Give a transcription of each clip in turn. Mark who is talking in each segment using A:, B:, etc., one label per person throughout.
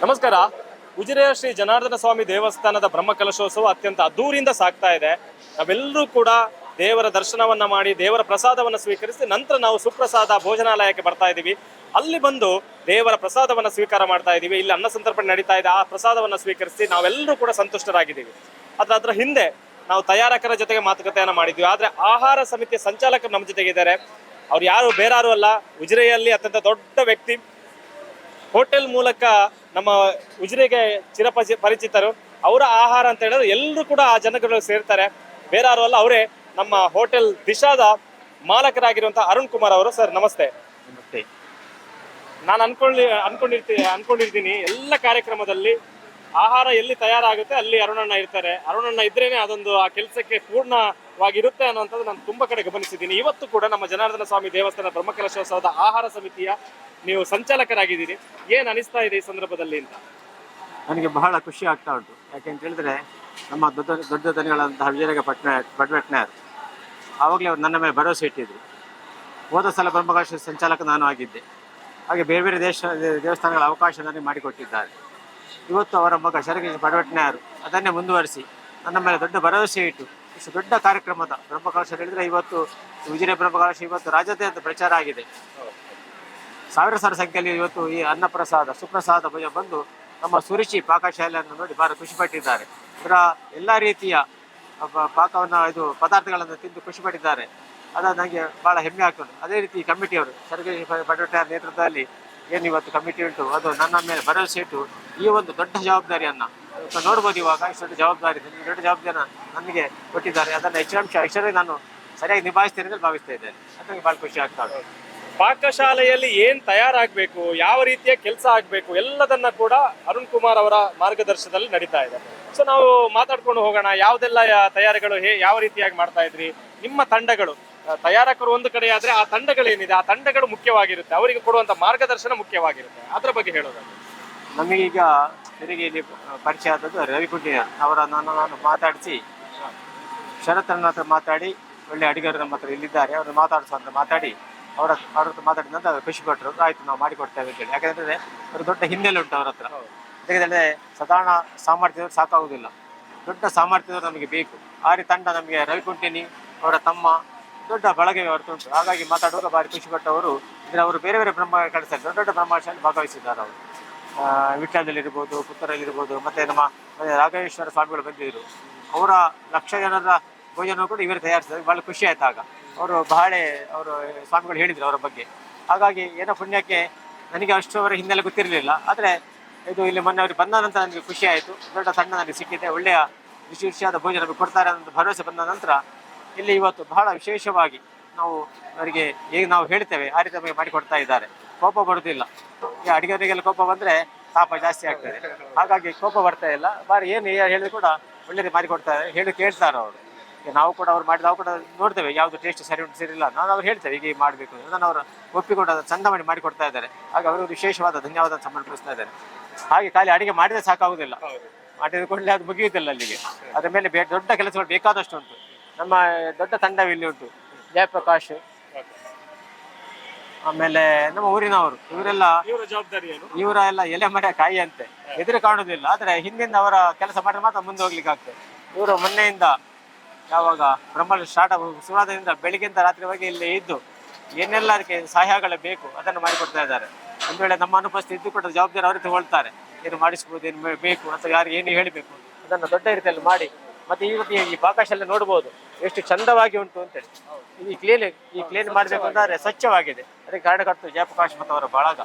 A: ನಮಸ್ಕಾರ. ಉಜಿರೆಯ ಶ್ರೀ ಜನಾರ್ದನ ಸ್ವಾಮಿ ದೇವಸ್ಥಾನದ ಬ್ರಹ್ಮಕಲಶೋತ್ಸವ ಅತ್ಯಂತ ಅದ್ದೂರಿಯಿಂದ ಸಾಗ್ತಾ ಇದೆ. ನಾವೆಲ್ಲರೂ ಕೂಡ ದೇವರ ದರ್ಶನವನ್ನ ಮಾಡಿ ದೇವರ ಪ್ರಸಾದವನ್ನು ಸ್ವೀಕರಿಸಿ ನಂತರ ನಾವು ಸುಪ್ರಸಾದ ಭೋಜನಾಲಯಕ್ಕೆ ಬರ್ತಾ ಇದ್ದೀವಿ. ಅಲ್ಲಿ ಬಂದು ದೇವರ ಪ್ರಸಾದವನ್ನು ಸ್ವೀಕಾರ ಮಾಡ್ತಾ ಇದ್ದೀವಿ. ಇಲ್ಲಿ ಅನ್ನ ಸಂತರ್ಪಣೆ ನಡೀತಾ ಇದೆ. ಆ ಪ್ರಸಾದವನ್ನು ಸ್ವೀಕರಿಸಿ ನಾವೆಲ್ಲರೂ ಕೂಡ ಸಂತುಷ್ಟರಾಗಿದ್ದೀವಿ. ಅದರ ಹಿಂದೆ ನಾವು ತಯಾರಕರ ಜೊತೆಗೆ ಮಾತುಕತೆಯನ್ನು ಮಾಡಿದ್ವಿ. ಆದರೆ ಆಹಾರ ಸಮಿತಿಯ ಸಂಚಾಲಕರು ನಮ್ಮ ಜೊತೆಗಿದ್ದಾರೆ. ಅವ್ರು ಯಾರು ಬೇರಾರು ಅಲ್ಲ, ಉಜಿರೆಯಲ್ಲಿ ಅತ್ಯಂತ ದೊಡ್ಡ ವ್ಯಕ್ತಿ. ಹೋಟೆಲ್ ಮೂಲಕ ನಮ್ಮ ಉಜಿರೆಗೆ ಪರಿಚಿತರು. ಅವರ ಆಹಾರ ಅಂತ ಹೇಳಿದ್ರೆ ಎಲ್ಲರೂ ಕೂಡ ಆ ಜನಗಳು ಸೇರ್ತಾರೆ. ಬೇರಾರು ಅಲ್ಲ, ಅವರೇ ನಮ್ಮ ಹೋಟೆಲ್ ದಿಶಾದ ಮಾಲಕರಾಗಿರುವಂತಹ ಅರುಣ್ ಕುಮಾರ್ ಅವರು. ಸರ್ ನಮಸ್ತೆ.
B: ನಮಸ್ತೆ.
A: ನಾನು ಅನ್ಕೊಂಡಿರ್ತೀನಿ ಎಲ್ಲ ಕಾರ್ಯಕ್ರಮದಲ್ಲಿ ಆಹಾರ ಎಲ್ಲಿ ತಯಾರಾಗುತ್ತೆ ಅಲ್ಲಿ ಅರುಣಣ್ಣ ಇರ್ತಾರೆ. ಅರುಣಣ್ಣ ಇದ್ರೇನೆ ಅದೊಂದು ಆ ಕೆಲಸಕ್ಕೆ ಪೂರ್ಣವಾಗಿರುತ್ತೆ ಅನ್ನೋಂಥದ್ದು ನಾನು ತುಂಬಾ ಕಡೆ ಗಮನಿಸಿದ್ದೀನಿ. ಇವತ್ತು ಕೂಡ ನಮ್ಮ ಜನಾರ್ದನ ಸ್ವಾಮಿ ದೇವಸ್ಥಾನ ಬ್ರಹ್ಮಕಲಶೋತ್ಸವದ ಆಹಾರ ಸಮಿತಿಯ ನೀವು ಸಂಚಾಲಕರಾಗಿದ್ದೀರಿ. ಏನ್ ಅನಿಸ್ತಾ ಇದೆ ಈ ಸಂದರ್ಭದಲ್ಲಿ ಅಂತ?
B: ನನಗೆ ಬಹಳ ಖುಷಿ ಆಗ್ತಾ ಉಂಟು. ಯಾಕೆಂತ ಹೇಳಿದ್ರೆ ನಮ್ಮ ದೊಡ್ಡ ದನಿಗಳಂತಹ ವಿಜಯನಗರ ಭಟ್ನಾಯರ್ ಆವಾಗಲೇ ಅವರು ನನ್ನ ಮೇಲೆ ಭರವಸೆ ಇಟ್ಟಿದ್ರು. ಹೋದ ಸಲ ಬ್ರಹ್ಮಕಲಶ ಸಂಚಾಲಕ ನಾನು ಆಗಿದ್ದೆ. ಹಾಗೆ ಬೇರೆ ಬೇರೆ ದೇವಸ್ಥಾನಗಳ ಅವಕಾಶ ನನಗೆ ಮಾಡಿಕೊಟ್ಟಿದ್ದಾರೆ. ಇವತ್ತು ಅವರ ಮಗ ಶರಗೇಶ್ ಭಟ್ನಾಯರ್ ಅದನ್ನೇ ಮುಂದುವರಿಸಿ ನನ್ನ ಮೇಲೆ ದೊಡ್ಡ ಭರವಸೆ ಇಟ್ಟು ಇಷ್ಟು ದೊಡ್ಡ ಕಾರ್ಯಕ್ರಮದ ಬ್ರಹ್ಮಕಲಶ ಹೇಳಿದ್ರೆ ಇವತ್ತು ಉಜಿರೆ ಬ್ರಹ್ಮಕಲಶ ಇವತ್ತು ರಾಜ್ಯಾದ್ಯಂತ ಪ್ರಚಾರ ಆಗಿದೆ. ಸಾವಿರ ಸಂಖ್ಯೆಯಲ್ಲಿ ಇವತ್ತು ಈ ಅನ್ನಪ್ರಸಾದ ಸುಪ್ರಸಾದ ಭೋಜನ ಬಂದು ನಮ್ಮ ಸುರುಚಿ ಪಾಕಶಾಲೆಯನ್ನು ನೋಡಿ ಬಹಳ ಖುಷಿಪಟ್ಟಿದ್ದಾರೆ. ಇದರ ಎಲ್ಲ ರೀತಿಯ ಪದಾರ್ಥಗಳನ್ನು ತಿಂದು ಖುಷಿಪಟ್ಟಿದ್ದಾರೆ. ಅದು ನನಗೆ ಬಹಳ ಹೆಮ್ಮೆ ಆಗ್ತದೆ. ಅದೇ ರೀತಿ ಕಮಿಟಿಯವರು ಶರಗೇಶ್ ಭಟ್ನಾಯರ್ ನೇತೃತ್ವದಲ್ಲಿ ಏನು ಇವತ್ತು ಕಮಿಟಿ ಉಂಟು ಅದು ನನ್ನ ಮೇಲೆ ಭರವಸೆ ಇಟ್ಟು ಈ ಒಂದು ದೊಡ್ಡ ಜವಾಬ್ದಾರಿಯನ್ನು ನೋಡ್ಬೋದು. ಇವಾಗ ಇಷ್ಟು ದೊಡ್ಡ ಜವಾಬ್ದಾರಿಯನ್ನು ನನಗೆ ಕೊಟ್ಟಿದ್ದಾರೆ. ಅದನ್ನು ಹೆಚ್ಚಿನ ನಾನು ಸರಿಯಾಗಿ ನಿಭಾಯಿಸ್ತೇನೆ ಅಂತ ಭಾವಿಸ್ತಾ ಇದ್ದೇನೆ. ಅದು ನನಗೆ ಭಾಳ ಖುಷಿ ಆಗ್ತಾ ಉಂಟು.
A: ಪಾಕಶಾಲೆಯಲ್ಲಿ ಏನ್ ತಯಾರಾಗಬೇಕು, ಯಾವ ರೀತಿಯ ಕೆಲಸ ಆಗಬೇಕು ಎಲ್ಲದನ್ನ ಕೂಡ ಅರುಣ್ ಕುಮಾರ್ ಅವರ ಮಾರ್ಗದರ್ಶನದಲ್ಲಿ ನಡೀತಾ ಇದೆ. ಸೊ ನಾವು ಮಾತಾಡ್ಕೊಂಡು ಹೋಗೋಣ. ಯಾವ್ದೆಲ್ಲ ತಯಾರಿಗಳು ಯಾವ ರೀತಿಯಾಗಿ ಮಾಡ್ತಾ ಇದ್ರಿ? ನಿಮ್ಮ ತಂಡಗಳು, ತಯಾರಕರು ಒಂದು ಕಡೆ ಆದ್ರೆ ಆ ತಂಡಗಳೇನಿದೆ ಆ ತಂಡಗಳು ಮುಖ್ಯವಾಗಿರುತ್ತೆ, ಅವರಿಗೆ ಕೊಡುವಂತ ಮಾರ್ಗದರ್ಶನ ಮುಖ್ಯವಾಗಿರುತ್ತೆ. ಅದ್ರ ಬಗ್ಗೆ ಹೇಳೋದಾದ್ರೆ
B: ನಮಗೀಗ ತೆರಿಗೆ ಇಲ್ಲಿ ಪರಿಚಯ ಆದದ್ದು ರವಿಕುಂಟಿಯರ್ ಅವರ ನಾನು ಮಾತಾಡಿಸಿ ಶರತ್ತನ ಹತ್ರ ಮಾತಾಡಿ ಒಳ್ಳೆ ಅಡಿಗರು ನಮ್ಮ ಹತ್ರ ಇಲ್ಲಿದ್ದಾರೆ ಅವ್ರನ್ನ ಮಾತಾಡಿಸುವಂತ ಮಾತಾಡಿ ಅವ್ರ ಹತ್ರ ಮಾತಾಡಿದ ನಂತರ ಖುಷಿ ಪಟ್ಟರು. ಆಯ್ತು ನಾವು ಮಾಡಿಕೊಡ್ತೇವೆ ಅಂತೇಳಿ. ಯಾಕಂದ್ರೆ ಅವರು ದೊಡ್ಡ ಹಿನ್ನೆಲೆ ಉಂಟು ಅವರ ಹತ್ರ. ಯಾಕಂದ್ರೆ ಸಾಧಾರಣ ಸಾಮರ್ಥ್ಯದವರು ಸಾಕಾಗುವುದಿಲ್ಲ, ದೊಡ್ಡ ಸಾಮರ್ಥ್ಯದವರು ನಮಗೆ ಬೇಕು. ಆ ರೀತಿ ತಂಡ ನಮಗೆ ರವಿಕುಂಟಿನಿ ಅವರ ತಮ್ಮ ದೊಡ್ಡ ಬಳಗವೇ ಹೊರತು ಉಂಟು. ಹಾಗಾಗಿ ಮಾತಾಡುವಾಗ ಭಾರಿ ಖುಷಿ ಪಟ್ಟವರು. ಇದ್ರೆ ಅವರು ಬೇರೆ ಬೇರೆ ಬ್ರಹ್ಮ ಕಳಿಸ್ತಾರೆ, ದೊಡ್ಡ ಬ್ರಹ್ಮಾಶಯಲ್ಲಿ ಭಾಗವಹಿಸಿದ್ದಾರೆ. ಅವರು ವಿಠ್ಠಲದಲ್ಲಿರ್ಬೋದು, ಪುತ್ತೂರಲ್ಲಿರ್ಬೋದು, ಮತ್ತೆ ನಮ್ಮ ರಾಘವೇಶ್ವರ ಸ್ವಾಮಿಗಳು ಬಂದಿದ್ರು. ಅವರ ಲಕ್ಷ ಜನರ ಭೋಜನ ಕೂಡ ಇವರೇ ತಯಾರಿಸಿದಾಗ ಭಾಳ ಖುಷಿ ಆಯ್ತು. ಆಗ ಅವರು ಅವರು ಸ್ವಾಮಿಗಳು ಹೇಳಿದ್ರು ಅವರ ಬಗ್ಗೆ. ಹಾಗಾಗಿ ಏನೋ ಪುಣ್ಯಕ್ಕೆ ನನಗೆ ಅಷ್ಟು ಅವರ ಹಿನ್ನೆಲೆ ಗೊತ್ತಿರಲಿಲ್ಲ. ಆದರೆ ಇದು ಇಲ್ಲಿ ಮೊನ್ನೆ ಅವ್ರಿಗೆ ಬಂದ ನಂತರ ನನಗೆ ಖುಷಿ ಆಯಿತು. ದೊಡ್ಡ ತಂಡ ನನಗೆ ಸಿಕ್ಕಿದೆ, ಒಳ್ಳೆಯ ರುಚಿಯಾದ ಭೋಜನ ನಮಗೆ ಕೊಡ್ತಾರೆ ಅನ್ನೋ ಭರವಸೆ ಬಂದ ನಂತರ ಇಲ್ಲಿ ಇವತ್ತು ಬಹಳ ವಿಶೇಷವಾಗಿ ನಾವು ಅವರಿಗೆ ಹೇಗೆ ನಾವು ಹೇಳ್ತೇವೆ ಆ ರೀತಿ ನಮಗೆ ಮಾಡಿಕೊಡ್ತಾ ಇದ್ದಾರೆ. ಕೋಪ ಬರುವುದಿಲ್ಲ. ಈ ಅಡಿಗೆಯವರಿಗೆಲ್ಲ ಕೋಪ ಬಂದರೆ ತಾಪ ಜಾಸ್ತಿ ಆಗ್ತದೆ. ಹಾಗಾಗಿ ಕೋಪ ಬರ್ತಾ ಇಲ್ಲ. ಬಾರಿ ಏನು ಹೇಳಿದ್ರು ಕೂಡ ಒಳ್ಳೆಯದು ಮಾಡಿಕೊಡ್ತಾರೆ, ಕೇಳ್ತಾರೆ ಅವರು. ನಾವು ಕೂಡ ಅವ್ರು ಮಾಡಿ ನಾವು ಕೂಡ ನೋಡ್ತೇವೆ ಯಾವುದು ಟೇಸ್ಟ್ ಸರಿ ಉಂಟು ಸರಿ ಇಲ್ಲ. ನಾವು ಅವ್ರು ಹೇಳ್ತೇವೆ ಹೀಗೆ ಮಾಡಬೇಕು ಅದನ್ನು ಅವರು ಒಪ್ಪಿಕೊಂಡು ಅದನ್ನು ಚಂದ ಮಾಡಿ ಕೊಡ್ತಾ ಇದ್ದಾರೆ. ಹಾಗೆ ಅವರು ವಿಶೇಷವಾದ ಧನ್ಯವಾದ ಸಮರ್ಪಿಸ್ತಾ ಇದ್ದಾರೆ. ಹಾಗೆ ಖಾಲಿ ಅಡಿಗೆ ಮಾಡಿದರೆ ಸಾಕಾಗುವುದಿಲ್ಲ, ಮಾಡಿದ ಕೂಡಲೇ ಅದು ಮುಗಿಯುತ್ತಿಲ್ಲ ಅಲ್ಲಿಗೆ. ಅದರ ಮೇಲೆ ದೊಡ್ಡ ಕೆಲಸಗಳು ಬೇಕಾದಷ್ಟು ಉಂಟು. ನಮ್ಮ ದೊಡ್ಡ ತಂಡವಿಲ್ಲಿ ಉಂಟು. ಜಯಪ್ರಕಾಶ್, ಆಮೇಲೆ ನಮ್ಮ ಊರಿನವರು, ಇವರ ಎಲ್ಲ ಎಲೆ ಮರ ಕಾಯಿ ಅಂತೆ ಎದುರು ಕಾಣುವುದಿಲ್ಲ. ಆದರೆ ಹಿಂದಿಂದ ಅವರ ಕೆಲಸ ಮಾಡಿದ್ರೆ ಮಾತ್ರ ಮುಂದೆ ಹೋಗ್ಲಿಕ್ಕೆ ಆಗ್ತದೆ. ಇವರು ಮೊನ್ನೆಯಿಂದ ಯಾವಾಗ ಬ್ರಹ್ಮ ಸ್ಟಾರ್ಟ್ ಶುರುವಾದಿಂದ ಬೆಳಿಗ್ಗೆಯಿಂದ ರಾತ್ರಿವರೆಗೆ ಇಲ್ಲಿ ಇದ್ದು ಏನೆಲ್ಲ ಅದಕ್ಕೆ ಸಹಾಯಗಳು ಬೇಕು ಅದನ್ನು ಮಾಡಿಕೊಡ್ತಾ ಇದ್ದಾರೆ. ಒಂದು ವೇಳೆ ನಮ್ಮ ಅನುಪಸ್ಥಿತಿ ಇದ್ದು ಕೂಡ ಜವಾಬ್ದಾರಿ ಅವರು ತಗೊಳ್ತಾರೆ. ಏನು ಮಾಡಿಸ್ಬೋದು, ಏನು ಬೇಕು ಅಂತ ಯಾರಿಗೆ ಏನು ಹೇಳಬೇಕು ಅದನ್ನು ದೊಡ್ಡ ರೀತಿಯಲ್ಲಿ ಮಾಡಿ. ಮತ್ತೆ ಇವತ್ತು ಈ ಪಾಕಶಾಲೆ ನೋಡ್ಬೋದು ಎಷ್ಟು ಚಂದವಾಗಿ ಉಂಟು ಅಂತೇಳಿ. ಈ ಕ್ಲೀನ್ ಮಾಡಬೇಕು ಅಂದರೆ ಸ್ವಚ್ಛವಾಗಿದೆ. ಅದಕ್ಕೆ ಕಾರಣಕರ್ತರು ಜಯಪ್ರಕಾಶ್ ಮತ್ತು ಅವರ ಬಳಗ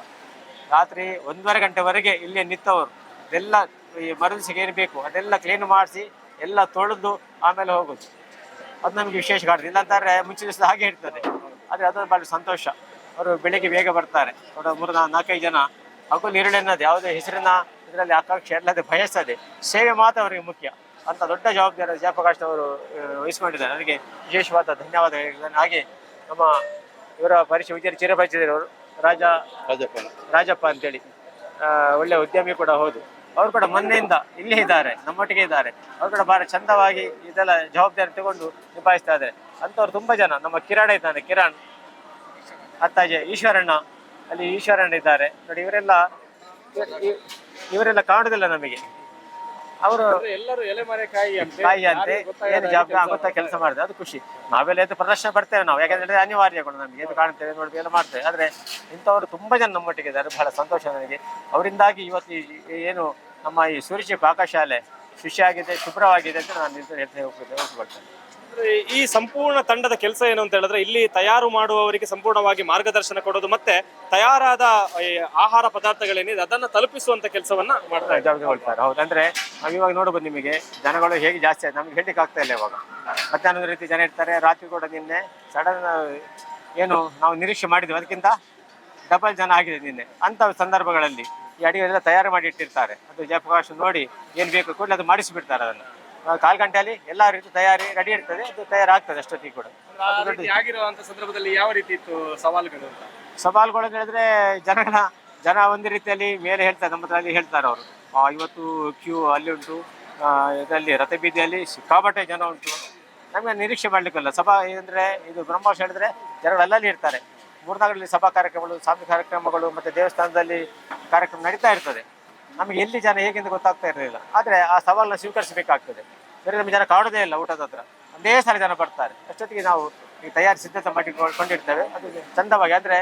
B: ರಾತ್ರಿ 1:30 ಗಂಟೆವರೆಗೆ ಇಲ್ಲೇ ನಿಂತವರು. ಅದೆಲ್ಲ ಈ ಮರುದಿವಸಕ್ಕೆ ಏನು ಬೇಕು ಅದೆಲ್ಲ ಕ್ಲೀನ್ ಮಾಡಿಸಿ ಎಲ್ಲ ತೊಳೆದು ಆಮೇಲೆ ಹೋಗೋದು. ಅದು ನಮಗೆ ವಿಶೇಷ ಕಾಣ್ತದೆ. ಇಲ್ಲಾಂತಾರೆ ಮುಂಚಿನ ದಿವಸ ಹಾಗೆ ಇರ್ತದೆ. ಆದರೆ ಅದನ್ನು ಭಾಳ ಸಂತೋಷ. ಅವರು ಬೆಳಿಗ್ಗೆ ಬೇಗ ಬರ್ತಾರೆ. ಅವರ 3-4-5 ಜನ ಹಗಲು ಇರುಳೆನ್ನೋದು ಯಾವುದೇ ಹೆಸರಿನ ಇದರಲ್ಲಿ ಆಕಾಂಕ್ಷೆ ಎಲ್ಲದೇ ಬಯಸ್ತದೆ. ಸೇವೆ ಮಾತ್ರ ಅವರಿಗೆ ಮುಖ್ಯ ಅಂತ ದೊಡ್ಡ ಜವಾಬ್ದಾರಿ ಜಯಪ್ರಕಾಶ್ ಅವರು ವಹಿಸ್ಕೊಂಡಿದ್ದಾರೆ. ನನಗೆ ವಿಶೇಷವಾದ ಧನ್ಯವಾದ ಹೇಳಿದ್ದಾರೆ. ಹಾಗೆ ನಮ್ಮ ಇವರ ಚಿರಪರಿಚಿತರವರು ರಾಜಪ್ಪ ಅಂತೇಳಿ ಒಳ್ಳೆಯ ಉದ್ಯಮಿ ಕೂಡ ಹೌದು. ಅವರು ಕೂಡ ಮೊನ್ನೆಯಿಂದ ಇಲ್ಲೇ ಇದ್ದಾರೆ, ನಮ್ಮೊಟ್ಟಿಗೆ ಇದ್ದಾರೆ. ಅವರು ಕೂಡ ಭಾಳ ಚಂದವಾಗಿ ಇದೆಲ್ಲ ಜವಾಬ್ದಾರಿ ತಗೊಂಡು ನಿಭಾಯಿಸ್ತಾ ಇದ್ದಾರೆ. ಅಂಥವ್ರು ತುಂಬ ಜನ. ನಮ್ಮ ಕಿರಣ್ ಇದ್ದಾನೆ, ಕಿರಣ್ ಅತ್ತಾಜೆ ಈಶ್ವರಣ್ಣ, ಅಲ್ಲಿ ಈಶ್ವರಣ್ಣ ಇದ್ದಾರೆ ನೋಡಿ. ಇವರೆಲ್ಲ ಇವರೆಲ್ಲ ಕಾಣುದಿಲ್ಲ ನಮಗೆ. ಅವರು
A: ಎಲ್ಲರೂ ಎಲೆಮರೆ ಕಾಯಿ
B: ಕಾಯಿ ಅಂತೆ ಏನು ಗೊತ್ತಾ ಕೆಲಸ ಮಾಡಿದೆ, ಅದು ಖುಷಿ. ನಾವೆಲ್ಲ ಎದ್ದು ಪ್ರದರ್ಶನ ಬರ್ತೇವೆ ನಾವು, ಯಾಕಂದ್ರೆ ಅನಿವಾರ್ಯಗಳು ನಮಗೆ, ಎದ್ದು ಕಾಣ್ತೇವೆ ನೋಡ್ತೇವೆ ಎಲ್ಲ ಮಾಡ್ತೇವೆ. ಆದ್ರೆ ಇಂಥವರು ತುಂಬಾ ಜನ ನಮ್ಮೊಟ್ಟಿಗೆ ಇದ್ದಾರೆ, ಬಹಳ ಸಂತೋಷ ನನಗೆ. ಅವರಿಂದಾಗಿ ಇವತ್ತು ಏನು ನಮ್ಮ ಈ ಸೂರ್ಯಶಿ ಪಾಕಶಾಲೆ ಶುಚಿಯಾಗಿದೆ, ಶುಭ್ರವಾಗಿದೆ ಅಂತ ನಾನು ಹೋಗ್ಕೊಳ್ತೇನೆ.
A: ಈ ಸಂಪೂರ್ಣ ತಂಡದ ಕೆಲಸ ಏನು ಅಂತ ಹೇಳಿದ್ರೆ, ಇಲ್ಲಿ ತಯಾರು ಮಾಡುವವರಿಗೆ ಸಂಪೂರ್ಣವಾಗಿ ಮಾರ್ಗದರ್ಶನ ಕೊಡೋದು, ಮತ್ತೆ ತಯಾರಾದ ಆಹಾರ ಪದಾರ್ಥಗಳೇನಿದೆ ಅದನ್ನ ತಲುಪಿಸುವಂತ ಕೆಲಸವನ್ನ
B: ಮಾಡ್ತಾರೆ. ಹೌದು, ಅಂದ್ರೆ ನಾವು ಇವಾಗ ನೋಡ್ಬೋದು, ನಿಮಗೆ ಜನಗಳು ಹೇಗೆ ಜಾಸ್ತಿ ಆಯ್ತು ನಮ್ಗೆ ಹೇಳಲಿಕ್ಕೆ ಆಗ್ತಾ ಇಲ್ಲ. ಇವಾಗ ಮಧ್ಯಾಹ್ನದ ರೀತಿ ಜನ ಇರ್ತಾರೆ, ರಾತ್ರಿ ಕೂಡ ನಿನ್ನೆ ಸಡನ್ ಏನು ನಾವು ನಿರೀಕ್ಷೆ ಮಾಡಿದ್ವಿ ಅದಕ್ಕಿಂತ ಡಬಲ್ ಜನ ಆಗಿದೆ ನಿನ್ನೆ. ಅಂತ ಸಂದರ್ಭಗಳಲ್ಲಿ ಈ ಅಡಿಗೆಲ್ಲ ತಯಾರು ಮಾಡಿ ಇಟ್ಟಿರ್ತಾರೆ, ಅದು ಜಯಪ್ರಕಾಶ್ ನೋಡಿ ಏನು ಬೇಕು ಕೂಡಲೇ ಅದು ಮಾಡಿಸಿಬಿಡ್ತಾರೆ. ಅದನ್ನು 4 ಗಂಟೆಯಲ್ಲಿ ಎಲ್ಲ ರೀತಿ ತಯಾರಿ ರೆಡಿ ಇರ್ತದೆ, ಅದು ತಯಾರಾಗ್ತದೆ ಅಷ್ಟೊತ್ತಿಗೆ ಕೂಡ.
A: ಆಗಿರುವಂತ ಸಂದರ್ಭದಲ್ಲಿ ಯಾವ ರೀತಿ ಇತ್ತು ಸವಾಲುಗಳು?
B: ಸವಾಲುಗಳು ಹೇಳಿದ್ರೆ ಜನ ಒಂದು ರೀತಿಯಲ್ಲಿ ಮೇಲೆ ಹೇಳ್ತಾರೆ, ನಮ್ಮ ಹತ್ರ ಅಲ್ಲಿ ಹೇಳ್ತಾರೆ ಅವರು, ಇವತ್ತು ಕ್ಯೂ ಅಲ್ಲಿ ಉಂಟು, ಇದರಲ್ಲಿ ರಥಬೀದಿಯಲ್ಲಿ ಸಿಕ್ಕಾಪಟ್ಟೆ ಜನ ಉಂಟು. ನಮಗೆ ನಿರೀಕ್ಷೆ ಮಾಡ್ಲಿಕ್ಕಲ್ಲ. ಸಭಾ ಅಂದರೆ ಇದು ಬ್ರಹ್ಮೋತ್ಸವ ಹೇಳಿದ್ರೆ ಜನಗಳು ಅಲ್ಲಲ್ಲಿ ಇರ್ತಾರೆ. 3 ಸಭಾ ಕಾರ್ಯಕ್ರಮಗಳು, ಸಾಂಸ್ಕೃತಿಕ ಕಾರ್ಯಕ್ರಮಗಳು ಮತ್ತು ದೇವಸ್ಥಾನದಲ್ಲಿ ಕಾರ್ಯಕ್ರಮ ನಡೀತಾ ಇರ್ತದೆ. ನಮಗೆ ಎಲ್ಲಿ ಜನ ಹೇಗೆಂದು ಗೊತ್ತಾಗ್ತಾ ಇರಲಿಲ್ಲ. ಆದರೆ ಆ ಸವಾಲನ್ನು ಸ್ವೀಕರಿಸಬೇಕಾಗ್ತದೆ. ಬೇರೆ ನಮಗೆ ಜನ ಕಾಣೋದೇ ಇಲ್ಲ ಊಟದ ಹತ್ರ, ಒಂದೇ ಸಲ ಜನ ಬರ್ತಾರೆ. ಅಷ್ಟೊತ್ತಿಗೆ ನಾವು ಈ ತಯಾರಿ ಸಿದ್ಧತೆ ಮಾಡಿಕೊಂಡಿರ್ತೇವೆ. ಅದು ಚಂದವಾಗಿ, ಅಂದರೆ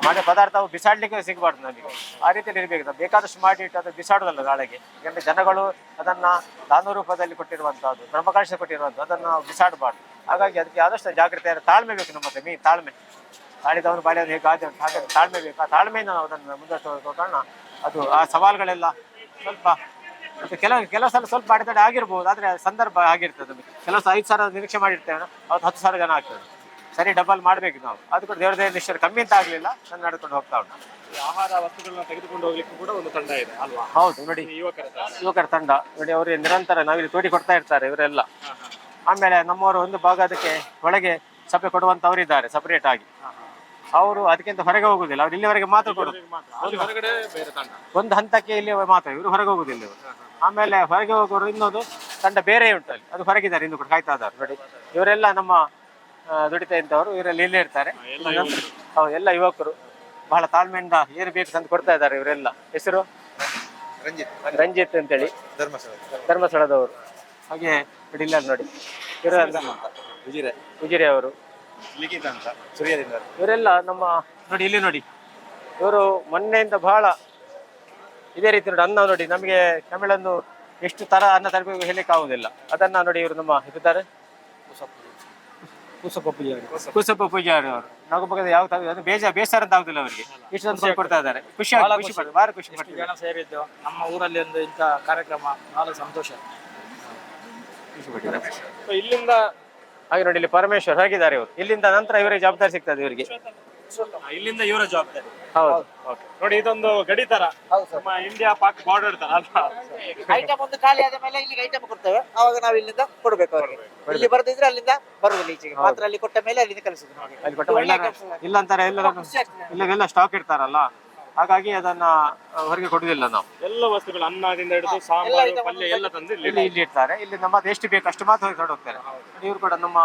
B: ಮನೆ ಪದಾರ್ಥವು ಬಿಸಾಡಲಿಕ್ಕೆ ಸಿಗಬಾರ್ದು ನಮಗೆ, ಆ ರೀತಿಯಲ್ಲಿ ಇರಬೇಕು. ನಾವು ಬೇಕಾದಷ್ಟು ಮಾಡಿಟ್ಟು ಅದು ಬಿಸಾಡೋದಲ್ಲ ನಾಳೆಗೆ. ಯಾಕಂದರೆ ಜನಗಳು ಅದನ್ನು ದಾನ ರೂಪದಲ್ಲಿ ಕೊಟ್ಟಿರುವಂಥದ್ದು, ಬ್ರಹ್ಮಕಲಶ ಕೊಟ್ಟಿರುವಂಥದ್ದು, ಅದನ್ನು ನಾವು ಬಿಸಾಡಬಾರ್ದು. ಹಾಗಾಗಿ ಅದಕ್ಕೆ ಆದಷ್ಟು ಜಾಗ್ರತೆ, ತಾಳ್ಮೆ ಬೇಕು ನಮ್ಮ ಹತ್ರ. ತಾಳ್ಮೆ, ತಾಳಿದವನು ಬಾಳಿಯವರು ಹೇಗೆ ಆದ ಹಾಗೆ ತಾಳ್ಮೆ ಬೇಕು. ಆ ತಾಳ್ಮೆಯಿಂದ ನಾವು ಅದನ್ನು ಮುಂದಷ್ಟು ಕಾರಣ ಅದು ಆ ಸವಾಲುಗಳೆಲ್ಲ ಸ್ವಲ್ಪ ಕೆಲವು ಸಲ ಸ್ವಲ್ಪ ಅಡೆತಡೆ ಆಗಿರ್ಬೋದು. ಆದರೆ ಸಂದರ್ಭ ಆಗಿರ್ತದೆ. ಕೆಲವು 5 ಸಾವಿರ ನಿರೀಕ್ಷೆ ಮಾಡಿರ್ತೇವೆ, ಅವತ್ತು 10 ಸಾವಿರ ಜನ ಆಗ್ತದೆ. ಸರಿ, ಡಬಲ್ ಮಾಡಬೇಕು ನಾವು. ಅದು ಕೂಡ ದೇವರ ನಿಷ್ಠರು ಕಮ್ಮಿ ಅಂತ ಆಗಲಿಲ್ಲ, ನಾನು ನಡ್ಕೊಂಡು ಹೋಗ್ತಾ ಉಂಟು.
A: ಆಹಾರ ವಸ್ತುಗಳನ್ನ ತೆಗೆದುಕೊಂಡು ಹೋಗ್ಲಿಕ್ಕೆ ಕೂಡ ಒಂದು ತಂಡ ಇದೆ ಅಲ್ವಾ?
B: ಹೌದು, ನೋಡಿ ಯುವಕರ ತಂಡ ನೋಡಿ, ಅವರು ನಿರಂತರ ನಾವಿಲ್ಲಿ ತೋಡಿ ಕೊಡ್ತಾ ಇರ್ತಾರೆ ಇವರೆಲ್ಲ. ಆಮೇಲೆ ನಮ್ಮವರು ಒಂದು ಭಾಗ ಅದಕ್ಕೆ ಒಳಗೆ ಸಭೆ ಕೊಡುವಂಥವ್ರು ಇದ್ದಾರೆ ಸಪರೇಟ್ ಆಗಿ. ಅವರು ಅದಕ್ಕಿಂತ ಹೊರಗೆ ಹೋಗುದಿಲ್ಲ, ಅವ್ರು ಇಲ್ಲಿವರೆಗೆ ಮಾತ್ರ ಕೊಡೋದು. ಒಂದು ಹಂತಕ್ಕೆ ಇಲ್ಲಿ ಮಾತ್ರ, ಇವರು ಹೊರಗೆ ಹೋಗುದಿಲ್ಲ ಇವರು. ಆಮೇಲೆ ಹೊರಗೆ ಹೋಗೋರು ಇನ್ನೊಂದು ತಂಡ ಬೇರೆ ಉಂಟು ಅಲ್ಲಿ, ಅದು ಹೊರಗಿದ್ದಾರೆ, ಇನ್ನು ಕೂಡ ಕಾಯ್ತಾ ಇದ್ದಾರೆ ನೋಡಿ. ಇವರೆಲ್ಲ ನಮ್ಮ ದುಡಿತಾ ಇದ್ದವರು, ಇವರೆಲ್ಲ ಇಲ್ಲೇ ಇರ್ತಾರೆ. ಹೌದು, ಎಲ್ಲ ಯುವಕರು ಬಹಳ ತಾಳ್ಮೆಯಿಂದ ಏನು ಬೇಕು ತಂದು ಕೊಡ್ತಾ ಇದ್ದಾರೆ. ಇವರೆಲ್ಲ ಹೆಸರು ರಂಜಿತ್ ಅಂತೇಳಿ, ಧರ್ಮಸ್ಥಳದವರು. ಹಾಗೆ ನೋಡಿ, ಇಲ್ಲ ನೋಡಿ ಉಜಿರೆ ಅವರು, ಇವರೆಲ್ಲ ನಮ್ಮ ನೋಡಿ, ಇಲ್ಲಿ ನೋಡಿ, ಇವರು ಮೊನ್ನೆಯಿಂದ ಬಹಳ ಇದೇ ರೀತಿ ನೋಡಿ ಅನ್ನ ನೋಡಿ, ನಮಗೆ ತಮಿಳನ್ನು ಎಷ್ಟು ತರ ಅನ್ನ ತರಬೇಕು ಹೇಳಲಿಕ್ಕೆ ಆಗುದಿಲ್ಲ. ಅದನ್ನ ನೋಡಿ ಇವರು ನಮ್ಮ ಇದ್ದಾರೆ ಕುಸಪ್ಪ ಪೂಜಾರಿ ಅವರು. ನಾವು ಯಾವ ಬೇಸರ ಅಂತ ಆಗುದಿಲ್ಲ ಅವರಿಗೆ, ಇಷ್ಟು ತಂದು ಕೊಡ್ತಾ ಇದ್ದಾರೆ. ಖುಷಿ ಭಾಳ ಖುಷಿ ಪಡ್ತೀವಿ.
C: ಜನ ಸೇರಿದ್ದು ನಮ್ಮ ಊರಲ್ಲಿ ಒಂದು ಇಂಥ ಕಾರ್ಯಕ್ರಮ ಬಹಳ ಸಂತೋಷ.
A: ಇಲ್ಲಿಂದ
B: ಹಾಗೆ ನೋಡಿ, ಇಲ್ಲಿ ಪರಮೇಶ್ವರ್ ಹೇಗಿದ್ದಾರೆ ಇವರು. ಇಲ್ಲಿಂದ ನಂತರ ಇವರಿಗೆ ಜವಾಬ್ದಾರಿ ಸಿಗ್ತದೆ ಇವರಿಗೆ,
A: ಇಲ್ಲಿಂದ ಇವರ ಜವಾಬ್ದಾರಿ.
B: ಹೌದು
A: ನೋಡಿ, ಇದೊಂದು ಗಡಿ ತರ, ನಮ್ಮ ಇಂಡಿಯಾ ಪಾಕ್ ಬಾರ್ಡರ್ ತರ ಅಲ್ವಾ?
C: ಐಟಮ್ ಒಂದು ಖಾಲಿ ಆದ ಮೇಲೆ ಇಲ್ಲಿಗೆ ಐಟಮ್ ಕೊಡ್ತೇವೆ, ಅವಾಗ ನಾವು ಇಲ್ಲಿಂದ ಕೊಡ್ಬೇಕು ಅವರಿಗೆ. ಇಲ್ಲಿ ಬರದಿದ್ರೆ ಅಲ್ಲಿಂದ ಬರುದಿಲ್ಲ ಈಚೆಗೆ, ಮಾತ್ರ ಅಲ್ಲಿ ಕೊಟ್ಟ ಮೇಲೆ ಅಲ್ಲಿಂದ ಕಲಿಸುದು.
B: ಅಲ್ಲಿ ಕೊಟ್ಟ ಇಲ್ಲ ಅಂತಾರೆ, ಇಲ್ಲೆಲ್ಲ ಸ್ಟಾಕ್ ಇಡ್ತಾರಲ್ಲ, ಹಾಗಾಗಿ ಅದನ್ನ ಹೊರಗೆ ಕೊಡುದಿಲ್ಲ ನಾವು.
A: ಎಲ್ಲ ವಸ್ತುಗಳು ಅನ್ನದಿಂದ ಹಿಡಿದು ಸಾಂಬಾರು ಪಲ್ಯ ಎಲ್ಲ ತಂದು
B: ಇಲ್ಲಿ ಇರ್ತಾರೆ. ಇಲ್ಲಿ ನಮ್ಮ ಎಷ್ಟು ಬೇಕು ಅಷ್ಟು ಮಾತ್ರ ಹೊರಗೆ ಹೋಗ್ತಾರೆ. ಇವರು ಕೂಡ ನಮ್ಮ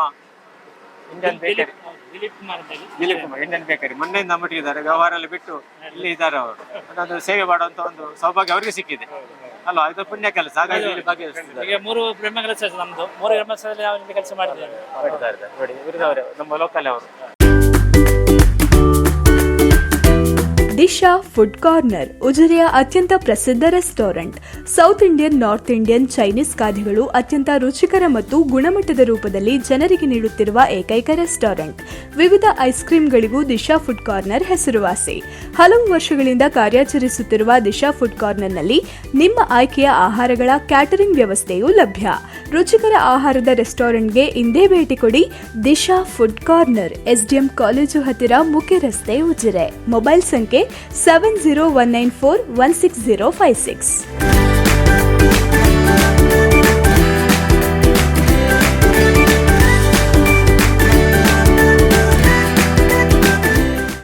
B: Indian Bakery, Dilip Kumar Indian Bakery ಮೊನ್ನೆಯಿಂದ ನಮ್ಮೊಟ್ಟಿದ್ದಾರೆ. ವ್ಯವಹಾರ ಎಲ್ಲ ಬಿಟ್ಟು ಇಲ್ಲಿ ಇದ್ದಾರೆ ಅವರು. ಅದೊಂದು ಸೇವೆ ಮಾಡುವಂತ ಒಂದು ಸೌಭಾಗ್ಯ ಅವರಿಗೆ ಸಿಕ್ಕಿದೆ ಅಲ್ವಾ? ಇದು ಪುಣ್ಯ ಕೆಲಸ. ಹಾಗಾಗಿ ಇಲ್ಲಿ ಭಾಗವಹಿಸ್ತಿದ್ದಾರೆ.
C: ಈಗ 3 ಬ್ರಹ್ಮ ಕೆಲಸ ನಮ್ದು, 3 ಬ್ರಹ್ಮಸ್ಥಳದಲ್ಲಿ ನಾವು ಇಲ್ಲಿ ಕೆಲಸ ಮಾಡಿದ್ದೇವೆ.
B: ನೋಡಿ, ಇವರದವರೇ ನಮ್ಮ ಲೋಕಲ್ ಅವರು.
D: ದಿಶಾ ಫುಡ್ ಕಾರ್ನರ್ ಉಜಿರೆಯ ಅತ್ಯಂತ ಪ್ರಸಿದ್ಧ restaurant. South Indian, north Indian, Chinese ಖಾದ್ಯಗಳು ಅತ್ಯಂತ ರುಚಿಕರ ಮತ್ತು ಗುಣಮಟ್ಟದ ರೂಪದಲ್ಲಿ ಜನರಿಗೆ ನೀಡುತ್ತಿರುವ ಏಕೈಕ ರೆಸ್ಟೋರೆಂಟ್. ವಿವಿಧ ಐಸ್ ಕ್ರೀಮ್ಗಳಿಗೂ ದಿಶಾ ಫುಡ್ ಕಾರ್ನರ್ ಹೆಸರುವಾಸಿ. ಹಲವು ವರ್ಷಗಳಿಂದ ಕಾರ್ಯಾಚರಿಸುತ್ತಿರುವ ದಿಶಾ ಫುಡ್ ಕಾರ್ನರ್ನಲ್ಲಿ ನಿಮ್ಮ ಆಯ್ಕೆಯ ಆಹಾರಗಳ ಕ್ಯಾಟರಿಂಗ್ ವ್ಯವಸ್ಥೆಯೂ ಲಭ್ಯ. ರುಚಿಕರ ಆಹಾರದ ರೆಸ್ಟೋರೆಂಟ್ಗೆ ಇಂದೇ ಭೇಟಿ ಕೊಡಿ. Disha food corner, SDM college ಹತ್ತಿರ, ಮುಖ್ಯ ರಸ್ತೆ, ಉಜಿರೆ. ಮೊಬೈಲ್ ಸಂಖ್ಯೆ 7019416056.